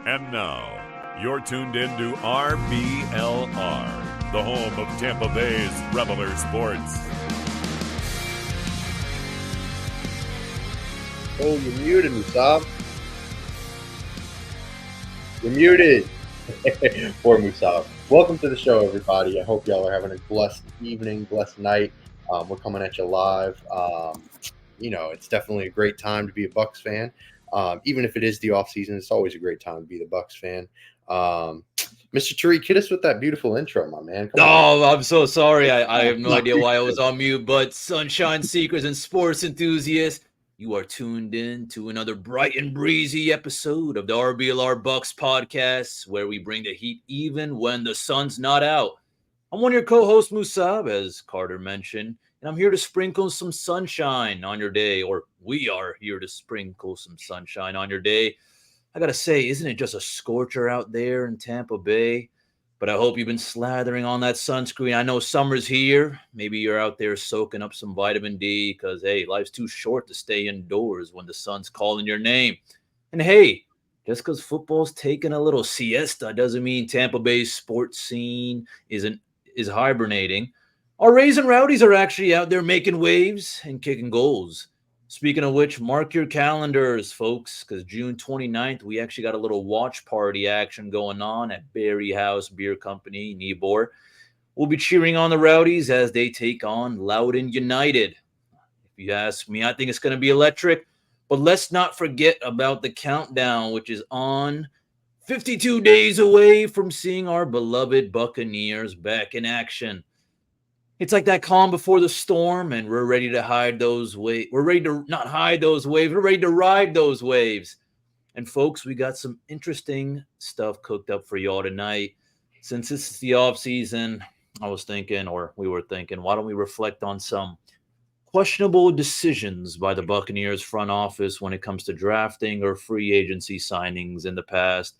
And now, you're tuned in to RBLR, the home of Tampa Bay's Reveler Sports. Oh, you're muted, Musab. You're muted. Poor Musab. Welcome to the show, everybody. I hope y'all are having a blessed evening, blessed night. We're coming at you live. It's definitely a great time to be a Bucs fan. Even if it is the off season, it's always a great time to be the Bucs fan. Mr. Tariq, hit us with that beautiful intro, my man. Come on. Oh, I'm so sorry. I have no idea why I was on mute, but sunshine seekers and sports enthusiasts, you are tuned in to another bright and breezy episode of the RBLR Bucks podcast, where we bring the heat even when the sun's not out. I'm one of your co-hosts, Musab, as Carter mentioned, and I'm here to sprinkle some sunshine on your day, or we are here to sprinkle some sunshine on your day. I gotta say, isn't it just a scorcher out there in Tampa Bay? But I hope you've been slathering on that sunscreen. I know summer's here. Maybe you're out there soaking up some vitamin D because, hey, life's too short to stay indoors when the sun's calling your name. And hey, just because football's taking a little siesta doesn't mean Tampa Bay's sports scene is hibernating. Our Rays and Rowdies are actually out there making waves and kicking goals. Speaking of which, mark your calendars, folks, because June 29th, we actually got a little watch party action going on at Berry House Beer Company, Nybor. We'll be cheering on the Rowdies as they take on Loudoun United. If you ask me, I think it's going to be electric. But let's not forget about the countdown, which is on 52 days away from seeing our beloved Buccaneers back in action. It's like that calm before the storm, and we're ready to hide those waves. We're ready to not hide those waves. We're ready to ride those waves. And folks, we got some interesting stuff cooked up for y'all tonight. Since this is the off season, I was thinking, or we were thinking, why don't we reflect on some questionable decisions by the Buccaneers front office when it comes to drafting or free agency signings in the past?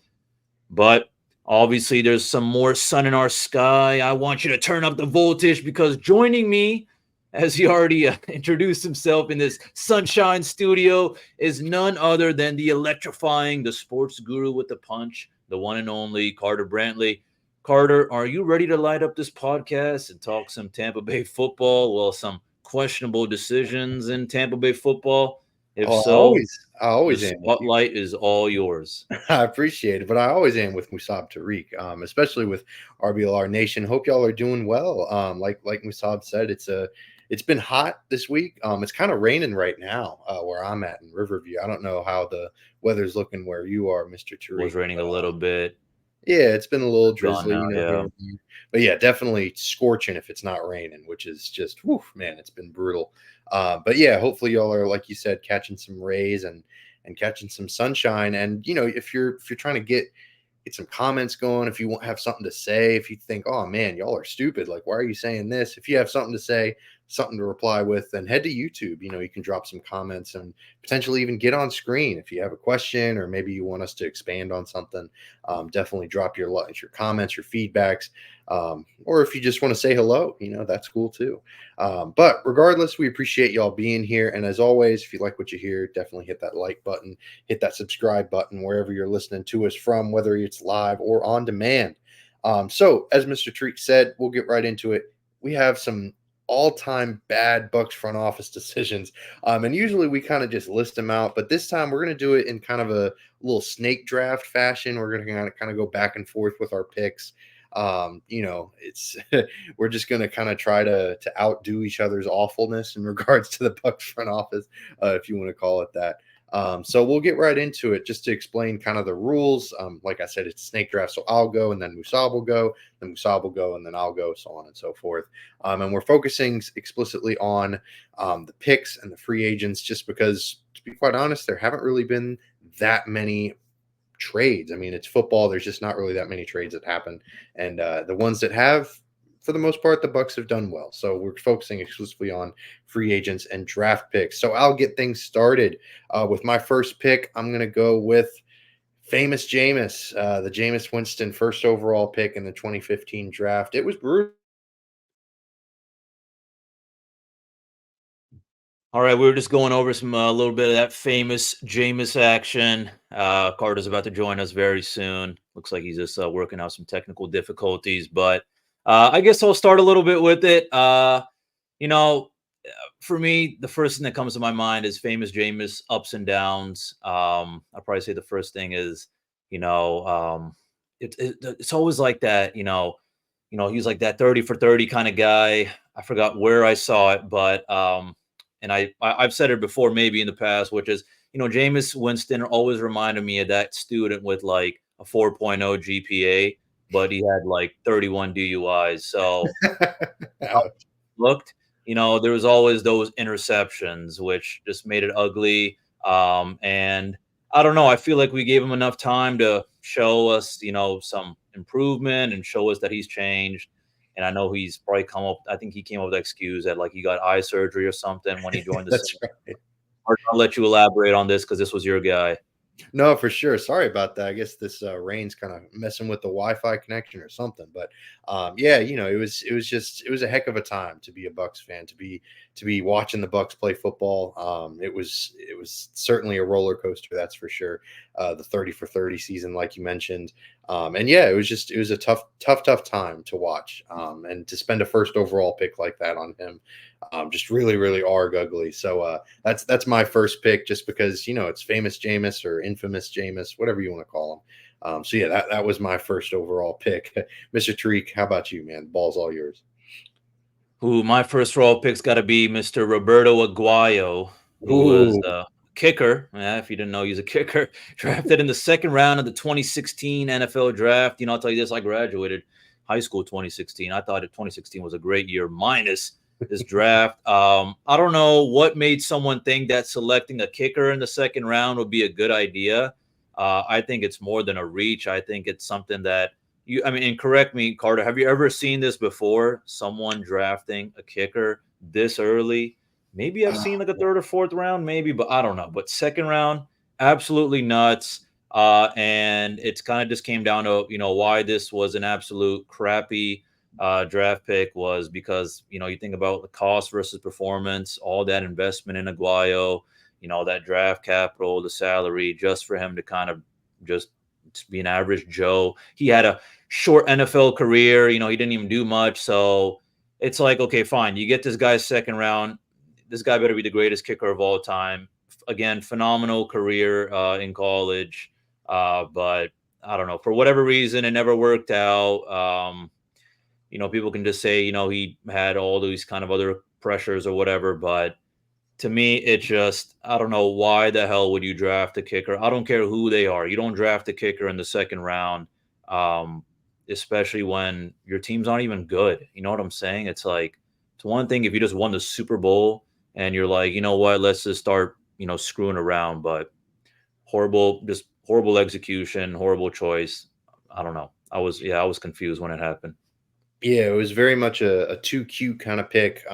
But obviously, there's some more sun in our sky. I want you to turn up the voltage because joining me, as he already introduced himself in this sunshine studio, is none other than the electrifying, the sports guru with the punch, the one and only Carter Brantley. Carter, are you ready to light up this podcast and talk some Tampa Bay football? Well, some questionable decisions in Tampa Bay football. If Oh, so, I the always am with you. spotlight is all yours. I appreciate it, but I always am with Musab Tariq, especially with RBLR Nation. Hope y'all are doing well. Like Musab said, it's been hot this week. It's kind of raining right now where I'm at in Riverview. I don't know how the weather's looking where you are, Mr. Tariq. Was raining a little bit. Yeah, it's been a little It's gone drizzly, now, here yeah. and there. But yeah, definitely scorching if it's not raining, which is just, whew, man, it's been brutal. But yeah, hopefully y'all are, like you said, catching some rays and catching some sunshine. And if you're trying to get some comments going, if you want have something to say, if you think, oh man, y'all are stupid, like why are you saying this? If you have something to say, something to reply with, then head to YouTube. You can drop some comments and potentially even get on screen if you have a question or maybe you want us to expand on something. Definitely drop your comments, your feedbacks, or if you just want to say hello, that's cool too. But regardless, we appreciate y'all being here. And as always, if you like what you hear, definitely hit that like button, hit that subscribe button wherever you're listening to us from, whether it's live or on demand. So as Mr. Treek said, we'll get right into it. We have some all-time bad Bucs front office decisions. And usually we kind of just list them out, but this time we're going to do it in kind of a little snake draft fashion. We're going to kind of go back and forth with our picks. It's we're just going to kind of try to outdo each other's awfulness in regards to the Bucs front office, if you want to call it that. So we'll get right into it just to explain kind of the rules. Like I said, it's snake draft. So I'll go and then Musab will go, then Musab will go and then I'll go, so on and so forth. And we're focusing explicitly on the picks and the free agents, just because, to be quite honest, there haven't really been that many trades. I mean, it's football. There's just not really that many trades that happen. And the ones that have, for the most part, the Bucs have done well. So we're focusing exclusively on free agents and draft picks. So I'll get things started with my first pick. I'm going to go with famous Jameis, the Jameis Winston first overall pick in the 2015 draft. It was brutal. All right, we were just going over some a little bit of that famous Jameis action. Carter's about to join us very soon. Looks like he's just working out some technical difficulties, but I guess I'll start a little bit with it. You know, for me, the first thing that comes to my mind is famous Jameis ups and downs. I'll probably say the first thing is, you know, it's always like that. He's like that 30 for 30 kind of guy. I forgot where I saw it, but and I've said it before, maybe in the past, which is, Jameis Winston always reminded me of that student with like a 4.0 GPA, but he had like 31 DUIs. So Ouch. looked, there was always those interceptions, which just made it ugly. And I don't know. I feel like we gave him enough time to show us, some improvement and show us that he's changed. And I know he's probably I think he came up with the excuse that like he got eye surgery or something when he joined the That's team. right. I'll let you elaborate on this because this was your guy. No, for sure. Sorry about that. I guess this rain's kind of messing with the Wi-Fi connection or something. But yeah, it was a heck of a time to be a Bucks fan, to be watching the Bucks play football. It was certainly a roller coaster, that's for sure. The 30 for 30 season, like you mentioned, and yeah, it was a tough time to watch, and to spend a first overall pick like that on him. Just really, really arg ugly. So that's my first pick, just because it's famous Jameis or infamous Jameis, whatever you want to call him. So yeah, that was my first overall pick. Mr. Tariq, how about you, man? The ball's all yours. Who my first roll pick's got to be Mr. Roberto Aguayo, who was Ooh, a kicker. Yeah, if you didn't know, he's a kicker. Drafted in the second round of the 2016 NFL draft. I'll tell you this: I graduated high school 2016. I thought 2016 was a great year, minus this draft. I don't know what made someone think that selecting a kicker in the second round would be a good idea. I think it's more than a reach. I think it's something that and correct me, Carter, have you ever seen this before? Someone drafting a kicker this early? Maybe I've seen like a third or fourth round, maybe, but I don't know. But second round, absolutely nuts. And it's kind of just came down to, why this was an absolute crappy draft pick was because, you think about the cost versus performance, all that investment in Aguayo, that draft capital, the salary, just for him to kind of just be an average Joe. He had a short NFL career. He didn't even do much. So it's like, okay, fine. You get this guy's second round. This guy better be the greatest kicker of all time. Again, phenomenal career in college. But I don't know. For whatever reason, it never worked out. People can just say, he had all these kind of other pressures or whatever. But to me, it just, I don't know why the hell would you draft a kicker? I don't care who they are. You don't draft a kicker in the second round, especially when your team's not even good. You know what I'm saying? It's like, it's one thing if you just won the Super Bowl and you're like, you know what, let's just start, screwing around. But just horrible execution, horrible choice. I don't know. I was confused when it happened. yeah, it was very much a too cute kind of pick.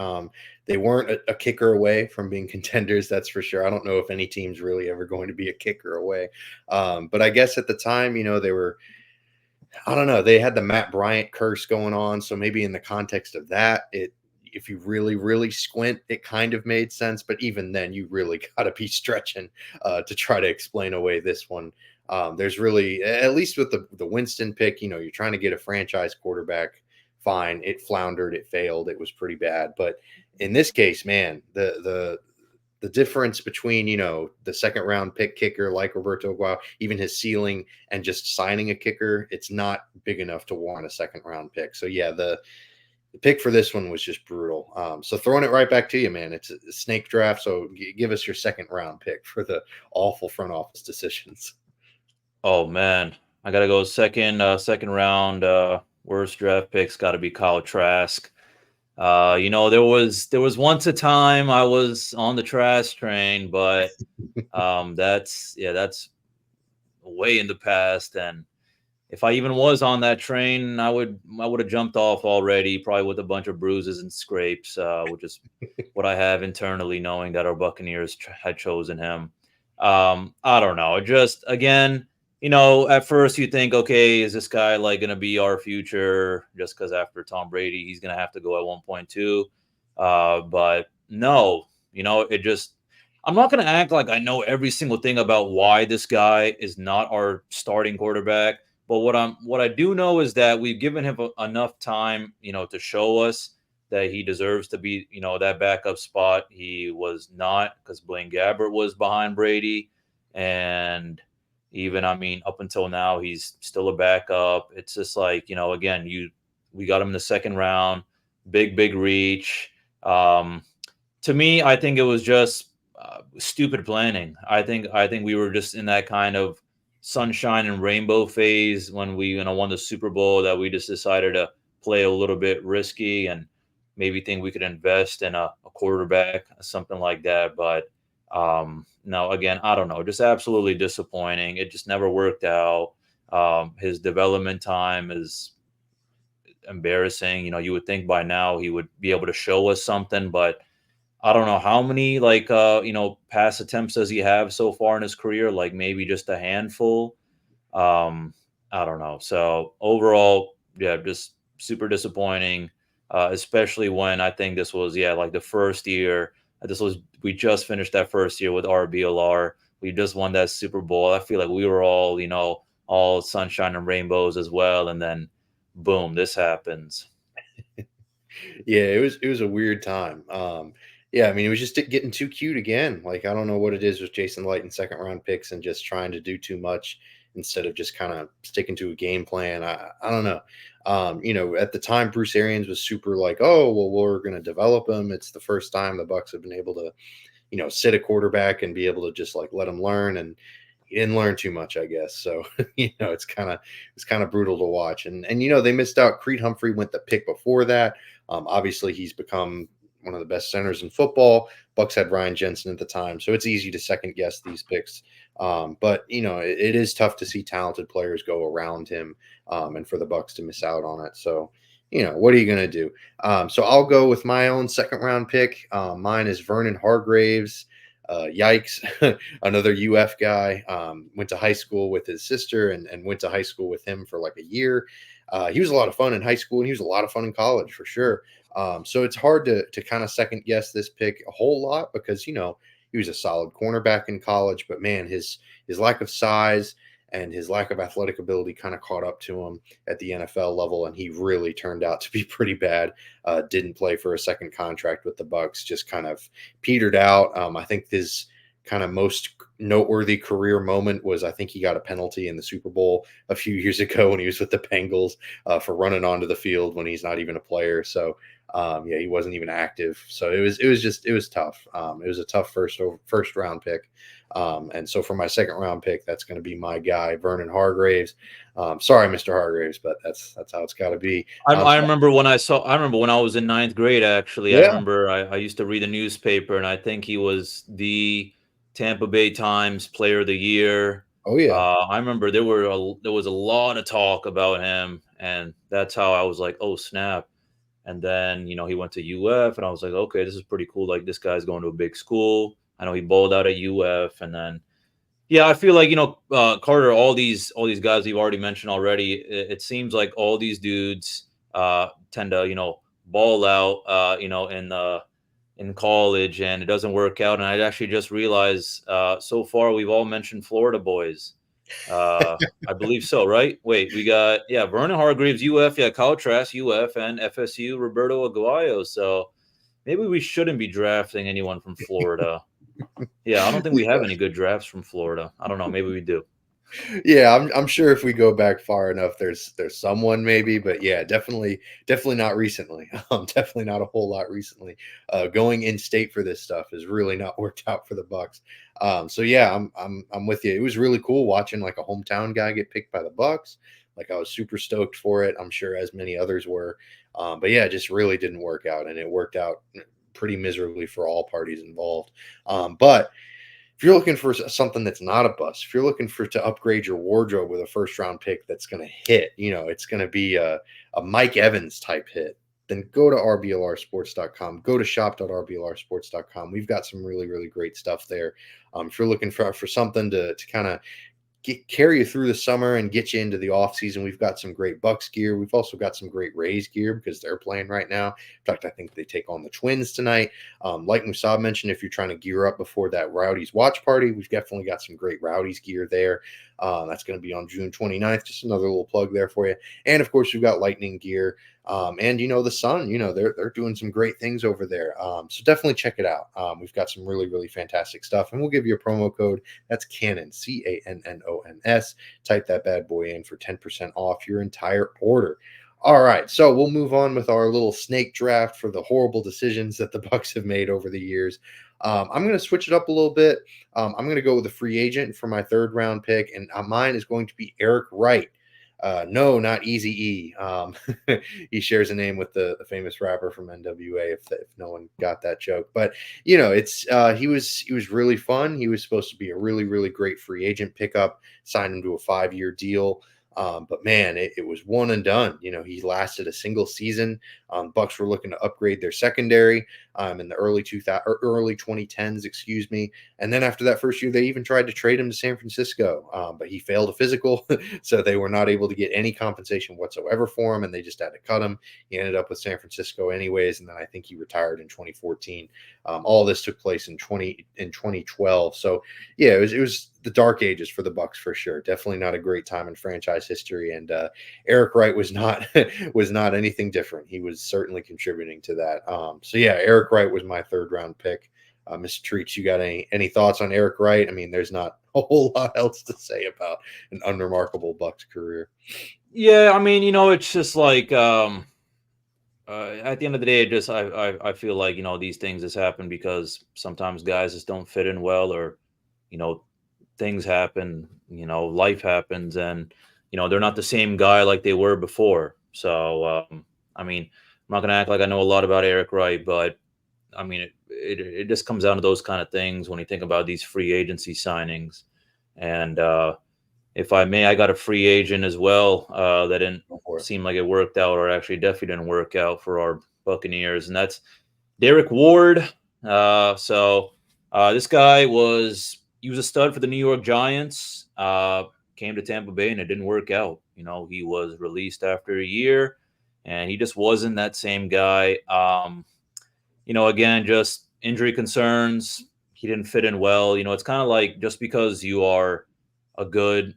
They weren't a kicker away from being contenders, that's for sure. I don't know if any team's really ever going to be a kicker away. But I guess at the time, they were, I don't know, they had the Matt Bryant curse going on. So maybe in the context of that, if you really, really squint, it kind of made sense. But even then, you really got to be stretching to try to explain away this one. There's really, at least with the Winston pick, you're trying to get a franchise quarterback. Fine, it floundered, it failed, it was pretty bad. But in this case, man, the difference between the second round pick kicker like Roberto Aguayo, even his ceiling, and just signing a kicker, it's not big enough to warrant a second round pick. So yeah, the pick for this one was just brutal. So throwing it right back to you, man. It's a snake draft, so give us your second round pick for the awful front office decisions. Oh man, I gotta go second round. Worst draft picks got to be Kyle Trask. There was once a time I was on the Trask train, but that's way in the past. And if I even was on that train, I would have jumped off already, probably with a bunch of bruises and scrapes, which is what I have internally, knowing that our Buccaneers had chosen him. I don't know. Just again, at first you think, okay, is this guy like going to be our future? Just because after Tom Brady, he's going to have to go at 1.2. But no, I'm not going to act like I know every single thing about why this guy is not our starting quarterback. But what I do know is that we've given him enough time, to show us that he deserves to be, that backup spot. He was not, because Blaine Gabbert was behind Brady, and even, I mean, up until now, he's still a backup. It's just like, again, we got him in the second round, big reach. To me, I think it was just stupid planning. I think we were just in that kind of sunshine and rainbow phase when we won the Super Bowl, that we just decided to play a little bit risky and maybe think we could invest in a quarterback, something like that. But no, again, I don't know, just absolutely disappointing. It just never worked out. His development time is embarrassing. You would think by now he would be able to show us something, but I don't know how many pass attempts does he have so far in his career? Like maybe just a handful. Um, I don't know. So overall, yeah, just super disappointing. Especially when I think this was like the first year. We just finished that first year with RBLR. We just won that Super Bowl. I feel like we were all sunshine and rainbows as well, and then boom, this happens. Yeah, it was a weird time. Yeah, I mean, it was just getting too cute again. Like, I don't know what it is with Jason Light and second round picks and just trying to do too much instead of just kind of sticking to a game plan. I don't know. At the time, Bruce Arians was super like, oh, well, we're going to develop him. It's the first time the Bucs have been able to, sit a quarterback and be able to just like let him learn. And he didn't learn too much, I guess. So, it's kind of brutal to watch. And they missed out. Creed Humphrey went the pick before that. Obviously, he's become one of the best centers in football. Bucs had Ryan Jensen at the time, so it's easy to second guess these picks. But it is tough to see talented players go around him, and for the Bucs to miss out on it. So, what are you going to do? So I'll go with my own second round pick. Mine is Vernon Hargraves. Yikes, another UF guy. Went to high school with his sister and went to high school with him for like a year. He was a lot of fun in high school, and he was a lot of fun in college for sure. So it's hard to kind of second guess this pick a whole lot because he was a solid cornerback in college, but man, his lack of size and his lack of athletic ability kind of caught up to him at the NFL level, and he really turned out to be pretty bad. Didn't play for a second contract with the Bucs, just kind of petered out. I think his kind of most noteworthy career moment was I think he got a penalty in the Super Bowl a few years ago when he was with the Bengals for running onto the field when he's not even a player. So he wasn't even active. So it was tough. It was a tough first round pick. And so for my second round pick, that's going to be my guy, Vernon Hargraves. Sorry, Mr. Hargraves, but that's how it's got to be. I remember when I was in ninth grade, actually. I remember I used to read the newspaper, and I think he was the Tampa Bay Times Player of the Year. Oh yeah. I remember there was a lot of talk about him, and that's how I was like, oh snap. And then he went to UF, and I was like, okay, this is pretty cool. Like, this guy's going to a big school. I know he bowled out at UF, and then I feel like Carter, all these guys we've already mentioned already. It seems like all these dudes tend to ball out in college, and it doesn't work out. And I actually just realized so far we've all mentioned Florida boys. I believe so, right? Wait, we got Vernon Hargraves, UF, Kyle Trask, UF, and FSU, Roberto Aguayo. So maybe we shouldn't be drafting anyone from Florida. I don't think we have any good drafts from Florida. I don't know. Maybe we do. Yeah, I'm sure if we go back far enough, there's someone maybe, but yeah, definitely not recently. Definitely not a whole lot recently. Going in state for this stuff has really not worked out for the Bucs. So yeah, I'm with you. It was really cool watching like a hometown guy get picked by the Bucs. Like, I was super stoked for it. I'm sure as many others were. But yeah, it just really didn't work out, and it worked out pretty miserably for all parties involved. But if you're looking for something that's not a bust, if you're looking to upgrade your wardrobe with a first round pick that's going to hit, it's going to be a Mike Evans type hit, then go to RBLRsports.com, go to shop.rblrsports.com. We've got some really, really great stuff there. If you're looking for something to kind of carry you through the summer and get you into the off season. We've got some great Bucs gear. We've also got some great Rays gear because they're playing right now. In fact, I think they take on the Twins tonight. Like Musab mentioned, if you're trying to gear up before that Rowdies watch party, we've definitely got some great Rowdies gear there. That's going to be on June 29th. Just another little plug there for you. And of course, we've got Lightning gear. And the Sun, they're doing some great things over there. So definitely check it out. We've got some really, really fantastic stuff, and we'll give you a promo code. That's Cannon, CANNONS. Type that bad boy in for 10% off your entire order. All right, so we'll move on with our little snake draft for the horrible decisions that the Bucs have made over the years. I'm going to switch it up a little bit. I'm going to go with a free agent for my 3rd round pick, and mine is going to be Eric Wright. No, not Eazy-E. He shares a name with the famous rapper from NWA. If no one got that joke, but it's he was really fun. He was supposed to be a really, really great free agent pickup. Signed him to a 5-year deal. But man, it was one and done. He lasted a single season. Bucs were looking to upgrade their secondary in the early 2010s, excuse me. And then after that first year, they even tried to trade him to San Francisco, but he failed a physical, so they were not able to get any compensation whatsoever for him, and they just had to cut him. He ended up with San Francisco anyways, and then I think he retired in 2014. All this took place in 2012. So yeah, it was the dark ages for the Bucs for sure. Definitely not a great time in franchise history, and Eric Wright was not anything different. He was certainly contributing to that. So yeah, Eric Wright was my 3rd round pick. Mr. Treats, you got any thoughts on Eric Wright? I mean, there's not a whole lot else to say about an unremarkable Bucs career. Yeah, I mean, it's just like at the end of the day, I feel like these things just happen because sometimes guys just don't fit in well, or things happen, life happens, and they're not the same guy like they were before. So I mean, I'm not gonna act like I know a lot about Eric Wright, but I mean, it just comes down to those kind of things when you think about these free agency signings. And if I may, I got a free agent as well that didn't seem like it worked out, or actually definitely didn't work out for our Buccaneers, and that's Derek Ward. This guy was a stud for the New York Giants. Came to Tampa Bay and it didn't work out. He was released after a year, and he just wasn't that same guy. Again, just injury concerns. He didn't fit in well. It's kind of like, just because you are a good,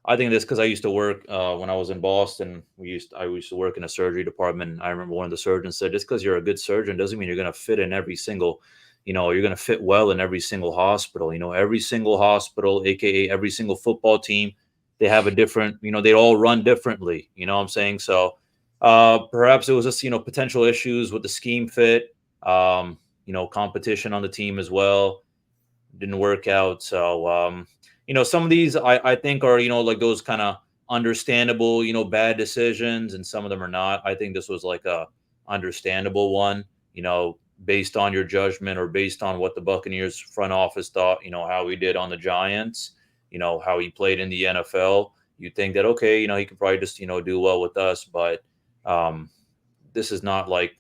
I think this because I used to work when I was in Boston. I used to work in a surgery department. I remember one of the surgeons said, just because you're a good surgeon doesn't mean you're going to fit in every single, you're going to fit well in every single hospital. Every single hospital, aka every single football team, they have a different, they all run differently. You know what I'm saying? So perhaps it was just, potential issues with the scheme fit, competition on the team as well. Didn't work out. So, some of these I think are, like those kind of understandable, bad decisions, and some of them are not. I think this was like a understandable one, based on your judgment or based on what the Buccaneers front office thought, how he did on the Giants, how he played in the NFL. You think that, okay, he could probably just, do well with us, but this is not like,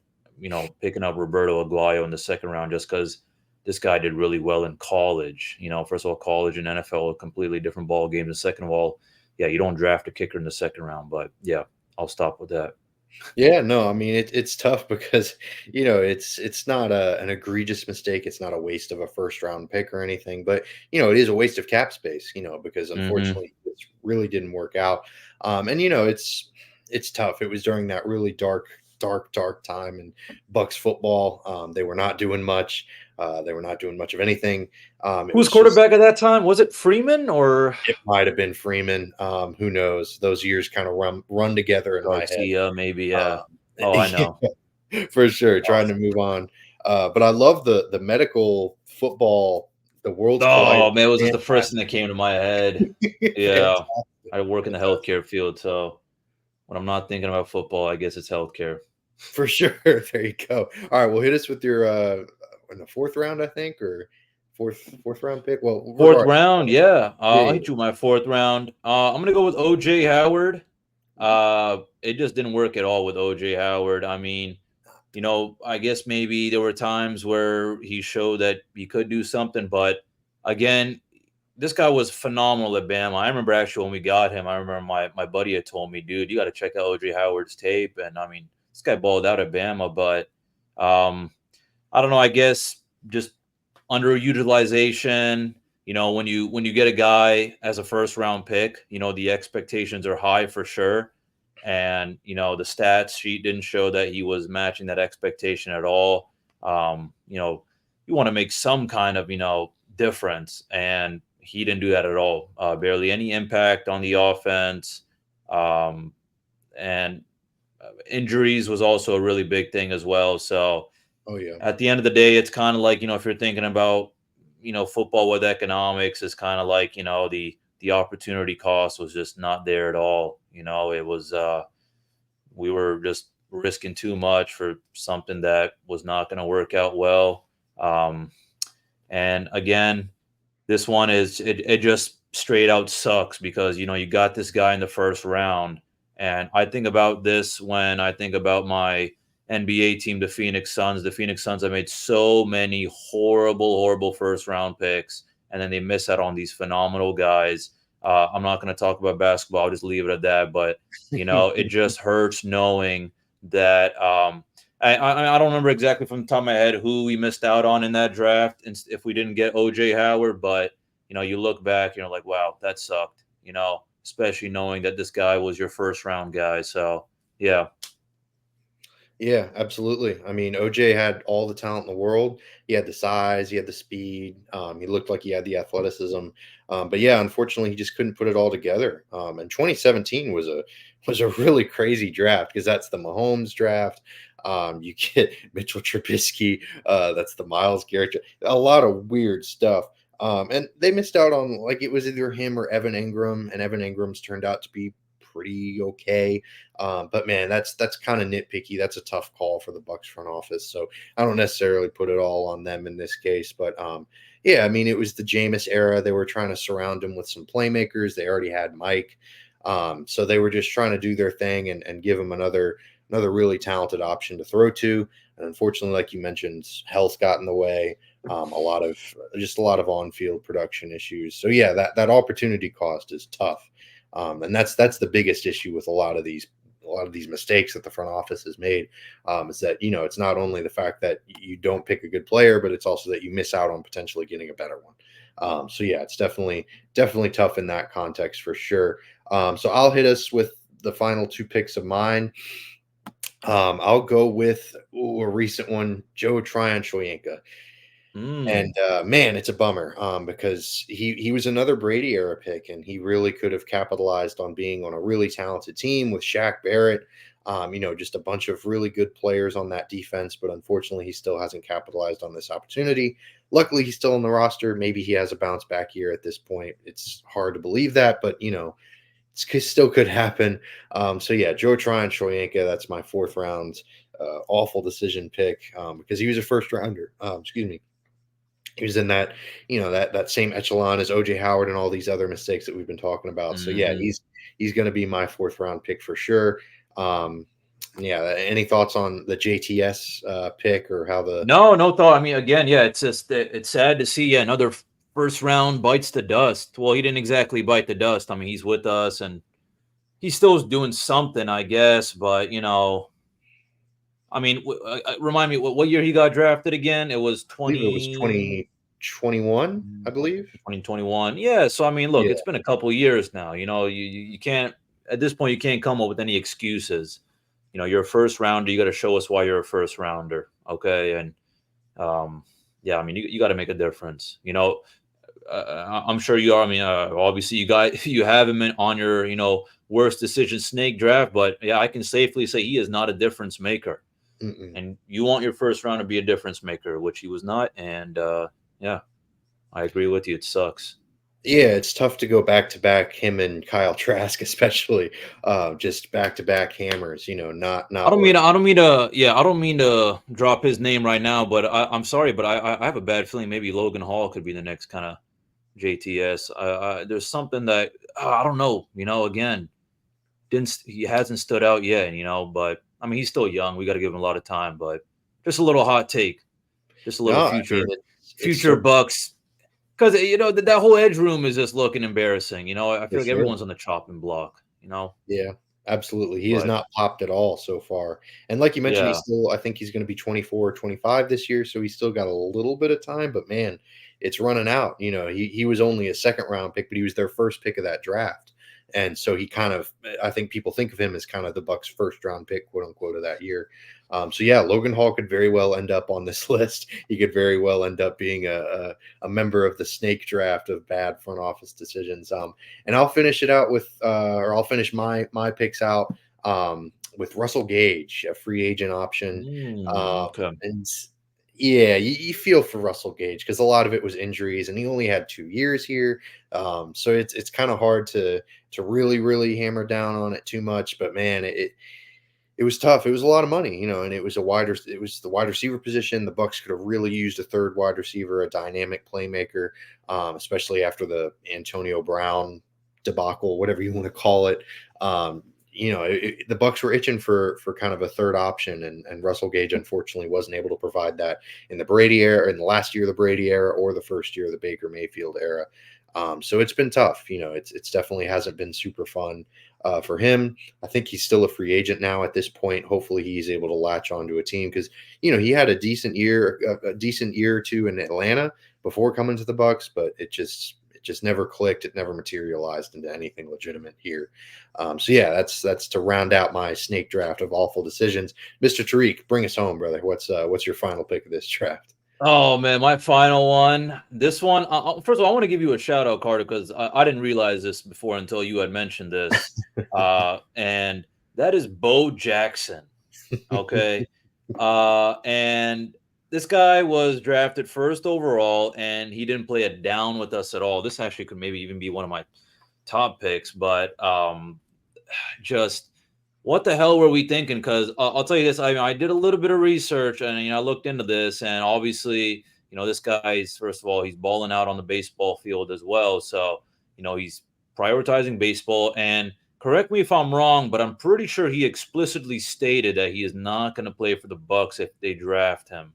picking up Roberto Aguayo in the 2nd round just because this guy did really well in college. First of all, college and NFL are completely different ball games. And second of all, yeah, you don't draft a kicker in the 2nd round. But yeah, I'll stop with that. Yeah, no, I mean it's tough because it's not an egregious mistake. It's not a waste of a 1st round pick or anything, but it is a waste of cap space. Because unfortunately it really didn't work out. And it's tough. It was during that really dark time in Bucs football. They were not doing much. They were not doing much of anything. Who was quarterback at that time? Was it Freeman, or it might have been Freeman? Who knows? Those years kind of run together in my head. Maybe. Yeah. I know. For sure. Trying to move on. But I love the medical football, the world's Oh man, it was just the first thing that came to my head. Yeah. I work in the healthcare field, so when I'm not thinking about football, I guess it's healthcare. For sure. There you go. All right. Well, hit us with your in the 4th round, I think, or fourth round pick. Well, 4th round, yeah. I'll hit you my 4th round. I'm gonna go with OJ Howard. It just didn't work at all with OJ Howard. I mean, I guess maybe there were times where he showed that he could do something, but again, this guy was phenomenal at Bama. I remember actually when we got him, I remember my buddy had told me, dude, you got to check out OJ Howard's tape. And I mean, this guy balled out at Bama, but I don't know. I guess just underutilization. When you get a guy as a first round pick, the expectations are high for sure. And the stats sheet didn't show that he was matching that expectation at all. You want to make some kind of difference, and he didn't do that at all. Barely any impact on the offense, and injuries was also a really big thing as well. So Oh yeah. at the end of the day, it's kind of like, if you're thinking about, football with economics, it's kind of like, the opportunity cost was just not there at all. It was, we were just risking too much for something that was not going to work out well. And again, this one it just straight out sucks because, you got this guy in the first round. And I think about this when I think about my NBA team, the Phoenix Suns. The Phoenix Suns have made so many horrible first round picks, and then they miss out on these phenomenal guys. I'm not going to talk about basketball. I'll just leave it at that. But, it just hurts knowing that I don't remember exactly from the top of my head who we missed out on in that draft and if we didn't get OJ Howard. But, you look back, like, wow, that sucked, especially knowing that this guy was your first round guy. So, yeah. Yeah, absolutely. I mean, OJ had all the talent in the world. He had the size, he had the speed. He looked like he had the athleticism. But yeah, unfortunately, he just couldn't put it all together. And 2017 was a really crazy draft because that's the Mahomes draft. You get Mitchell Trubisky. That's the Myles Garrett. A lot of weird stuff. And they missed out on, like, it was either him or Evan Ingram, and Evan Ingram's turned out to be pretty okay. But man, that's kind of nitpicky. That's a tough call for the Bucs front office. So I don't necessarily put it all on them in this case. But yeah, I mean, it was the Jameis era. They were trying to surround him with some playmakers. They already had Mike. So they were just trying to do their thing and give him another really talented option to throw to. And unfortunately, like you mentioned, health got in the way. A lot of on-field production issues. So yeah, that opportunity cost is tough. And that's the biggest issue with a lot of these mistakes that the front office has made, is that, it's not only the fact that you don't pick a good player, but it's also that you miss out on potentially getting a better one. So yeah, it's definitely tough in that context for sure. So I'll hit us with the final two picks of mine. I'll go with a recent one, Joe Tryon-Shoyinka. And man, it's a bummer because he was another Brady era pick, and he really could have capitalized on being on a really talented team with Shaq Barrett. Just a bunch of really good players on that defense, but unfortunately, he still hasn't capitalized on this opportunity. Luckily, he's still on the roster. Maybe he has a bounce back year at this point. It's hard to believe that, but it still could happen. So yeah, Joe Tryon-Shoyinka, that's my fourth round awful decision pick because he was a first rounder. Excuse me. He was in that, that same echelon as OJ Howard and all these other mistakes that we've been talking about. So yeah, he's going to be my fourth round pick for sure. Yeah. Any thoughts on the JTS pick or how the? No thought. I mean, again, yeah, it's just it's sad to see another first round bites the dust. Well, he didn't exactly bite the dust. I mean, he's with us and he's still doing something, I guess. But I mean, remind me what year he got drafted again? It was I believe it was 2021, I believe. 2021. Yeah. So I mean, look, Yeah. it's been a couple years now. You can't at this point you can't come up with any excuses. You're a first rounder. You got to show us why you're a first rounder. Okay. And yeah, I mean, you got to make a difference. I'm sure you are. I mean, obviously you have him on your worst decision snake draft, but yeah, I can safely say he is not a difference maker. Mm-mm. And you want your first round to be a difference maker, which he was not. And yeah, I agree with you. It sucks. Yeah, it's tough to go back to back, him and Kyle Trask, especially just back to back hammers. Not. I don't mean to drop his name right now, but I'm sorry, but I have a bad feeling maybe Logan Hall could be the next kind of JTS. There's something that I don't know. Again, he hasn't stood out yet. But I mean, he's still young. We got to give him a lot of time. But just a little hot take, just a little future It's Bucks. because that whole edge room is just looking embarrassing. I For feel like sure. everyone's on the chopping block. Yeah, absolutely. He has But not popped at all so far. And like you mentioned, yeah, I think he's going to be 24 or 25 this year. So he's still got a little bit of time, but man, it's running out. He was only a second round pick, but he was their first pick of that draft. And so I think people think of him as kind of the Bucks' first round pick, quote unquote, of that year. So yeah, Logan Hall could very well end up on this list. He could very well end up being a member of the snake draft of bad front office decisions. And I'll finish it out or I'll finish my picks out with Russell Gage, a free agent option. okay. And yeah, you feel for Russell Gage because a lot of it was injuries, and he only had 2 years here. So it's kind of hard to really hammer down on it too much. But man, it was tough. It was a lot of money, and it was the wide receiver position. The Bucks could have really used a third wide receiver, a dynamic playmaker, especially after the Antonio Brown debacle, whatever you want to call it. The Bucks were itching for kind of a third option, and Russell Gage unfortunately wasn't able to provide that in the Brady era, in the last year of the Brady era, or the first year of the Baker Mayfield era. So it's been tough. It's definitely hasn't been super fun for him. I think he's still a free agent now at this point. Hopefully he's able to latch onto a team because, he had a decent year or two in Atlanta before coming to the Bucks, but it just never clicked. It never materialized into anything legitimate here. So yeah, that's to round out my snake draft of awful decisions. Mr. Tariq, bring us home, brother. What's your final pick of this draft? Oh man, my final one. This one, first of all, I want to give you a shout out, Carter, because I didn't realize this before until you had mentioned this, and that is Bo Jackson. Okay, and this guy was drafted first overall, and he didn't play it down with us at all. This actually could maybe even be one of my top picks, but just what the hell were we thinking? Because I'll tell you this, I did a little bit of research, and I looked into this, and obviously, this guy's, first of all, he's balling out on the baseball field as well. So, he's prioritizing baseball. And correct me if I'm wrong, but I'm pretty sure he explicitly stated that he is not going to play for the Bucks if they draft him.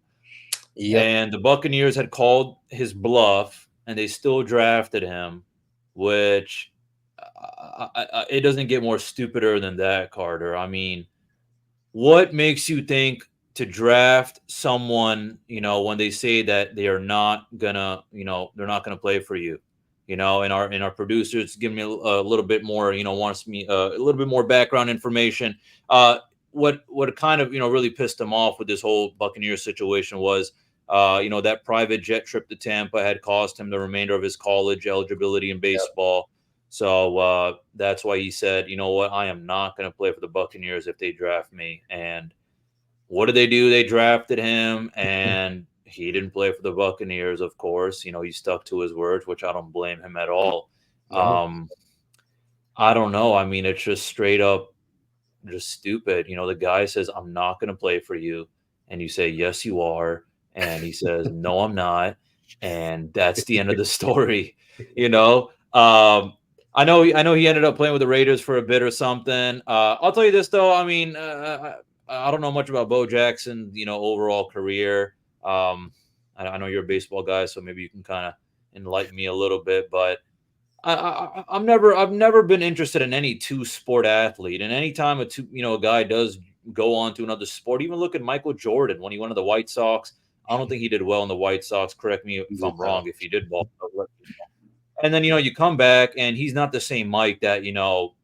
Yep. And the Buccaneers had called his bluff, and they still drafted him, which it doesn't get more stupider than that, Carter. I mean, what makes you think to draft someone, when they say that they are not gonna, they're not gonna play for you, and our producers give me a little bit more, wants me a little bit more background information. What kind of really pissed him off with this whole Buccaneers situation was, that private jet trip to Tampa had cost him the remainder of his college eligibility in Yep. baseball. So that's why he said, you know what, I am not going to play for the Buccaneers if they draft me. And what did they do? They drafted him, and he didn't play for the Buccaneers, of course. He stuck to his words, which I don't blame him at all. No. I don't know. I mean, it's just straight up just stupid. The guy says, I'm not going to play for you. And you say, yes, you are. And he says, no, I'm not. And that's the end of the story. I know he ended up playing with the Raiders for a bit or something. I'll tell you this, though. I mean, I don't know much about Bo Jackson, overall career. I know you're a baseball guy, so maybe you can kind of enlighten me a little bit. But I've never been interested in any two sport athlete, and anytime a guy does go on to another sport, even look at Michael Jordan when he went to the White Sox. I don't think he did well in the White Sox. Correct me if I'm wrong. If he did well, and then you come back and he's not the same Mike that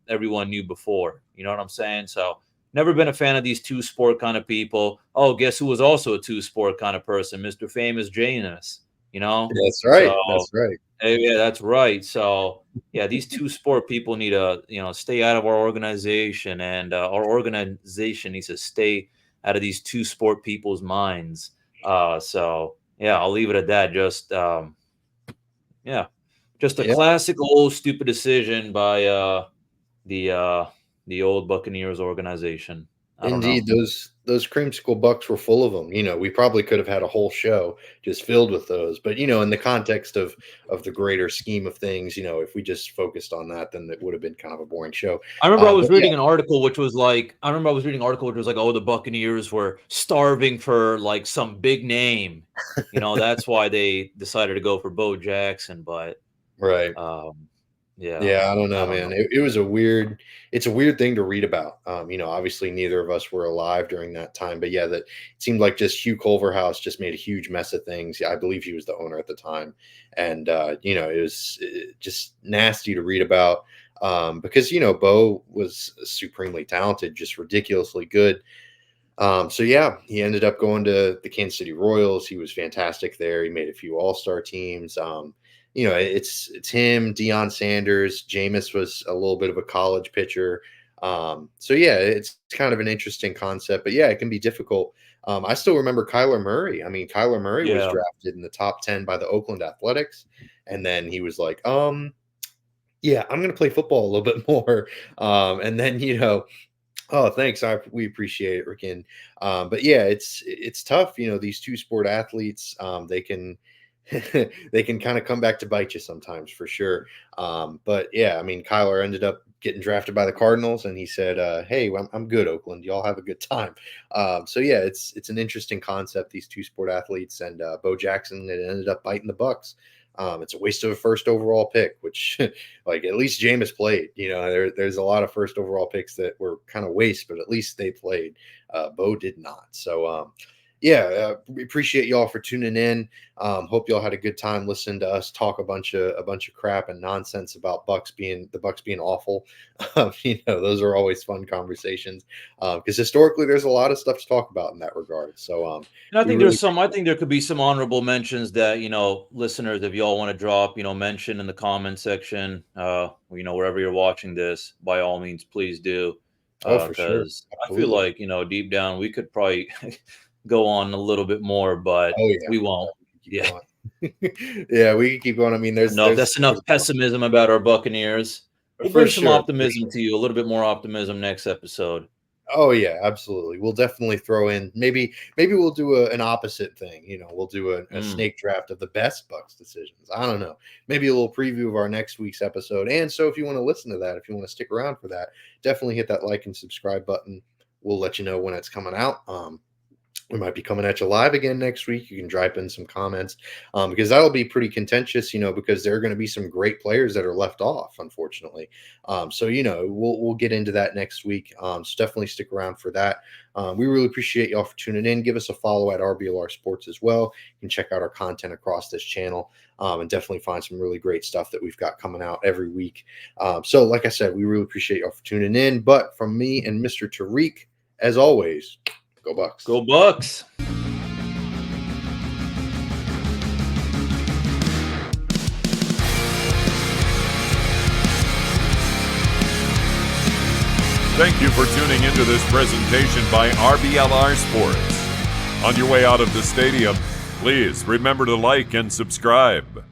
everyone knew before. You know what I'm saying? So never been a fan of these two sport kind of people. Oh, guess who was also a two sport kind of person? Mr. Famous Janus. That's So right. That's right. yeah, that's right. So yeah, these two sport people need to stay out of our organization, and our organization needs to stay out of these two sport people's minds. So yeah, I'll leave it at that. Just yeah, just a Yeah. classic old stupid decision by the old Buccaneers organization. I don't know. Indeed, creamsicle Bucks were full of them. We probably could have had a whole show just filled with those. But in the context of the greater scheme of things, if we just focused on that, then it would have been kind of a boring show. I remember I was But yeah. reading an article which was like, oh, the Buccaneers were starving for like some big name. That's why they decided to go for Bo Jackson. But Right. yeah, I don't know, I don't man. know. It's a weird thing to read about. Obviously neither of us were alive during that time, but yeah, that it seemed like just Hugh Culverhouse just made a huge mess of things. Yeah, I believe he was the owner at the time. And, it was just nasty to read about because, Bo was supremely talented, just ridiculously good. So yeah, he ended up going to the Kansas City Royals. He was fantastic there. He made a few all-star teams. It's him, Deion Sanders. Jameis was a little bit of a college pitcher. So yeah, it's kind of an interesting concept, but yeah, it can be difficult. I still remember Kyler Murray. I mean, Kyler Murray was Yeah. drafted in the top 10 by the Oakland Athletics. And then he was like, yeah, I'm going to play football a little bit more. And then, oh, thanks. We appreciate it, Ricken. But yeah, it's tough. These two sport athletes, they can they can kind of come back to bite you sometimes, for sure. But yeah, I mean, Kyler ended up getting drafted by the Cardinals, and he said, "Hey, I'm good, Oakland. Y'all have a good time." So yeah, it's an interesting concept. These two sport athletes, and Bo Jackson, it ended up biting the Bucs. It's a waste of a first overall pick, which like at least Jameis played. There's a lot of first overall picks that were kind of waste, but at least they played. Bo did not. So we appreciate y'all for tuning in. Hope y'all had a good time listening to us talk a bunch of crap and nonsense about the Bucs being awful. Those are always fun conversations because historically there's a lot of stuff to talk about in that regard. So and I think I think there could be some honorable mentions that listeners, if y'all want to drop mention in the comment section, wherever you're watching this, by all means please do. For sure. Because I feel like deep down we could probably go on a little bit more, but we won't. Yeah. Yeah, we can keep going. I mean, that's enough pessimism about our Buccaneers. We'll bring some optimism to you, a little bit more optimism next episode. Oh yeah, absolutely. We'll definitely throw in maybe we'll do an opposite thing. We'll do a snake draft of the best Bucs decisions. I don't know. Maybe a little preview of our next week's episode. And so if you want to listen to that, if you want to stick around for that, definitely hit that like and subscribe button. We'll let you know when it's coming out. We might be coming at you live again next week. You can drop in some comments because that'll be pretty contentious, because there are going to be some great players that are left off, unfortunately. So we'll get into that next week. So definitely stick around for that. We really appreciate y'all for tuning in. Give us a follow at RBLR Sports as well. You can check out our content across this channel and definitely find some really great stuff that we've got coming out every week. So like I said, we really appreciate y'all for tuning in. But from me and Mr. Tariq, as always, go Bucs. Go Bucs. Thank you for tuning into this presentation by RBLR Sports. On your way out of the stadium, please remember to like and subscribe.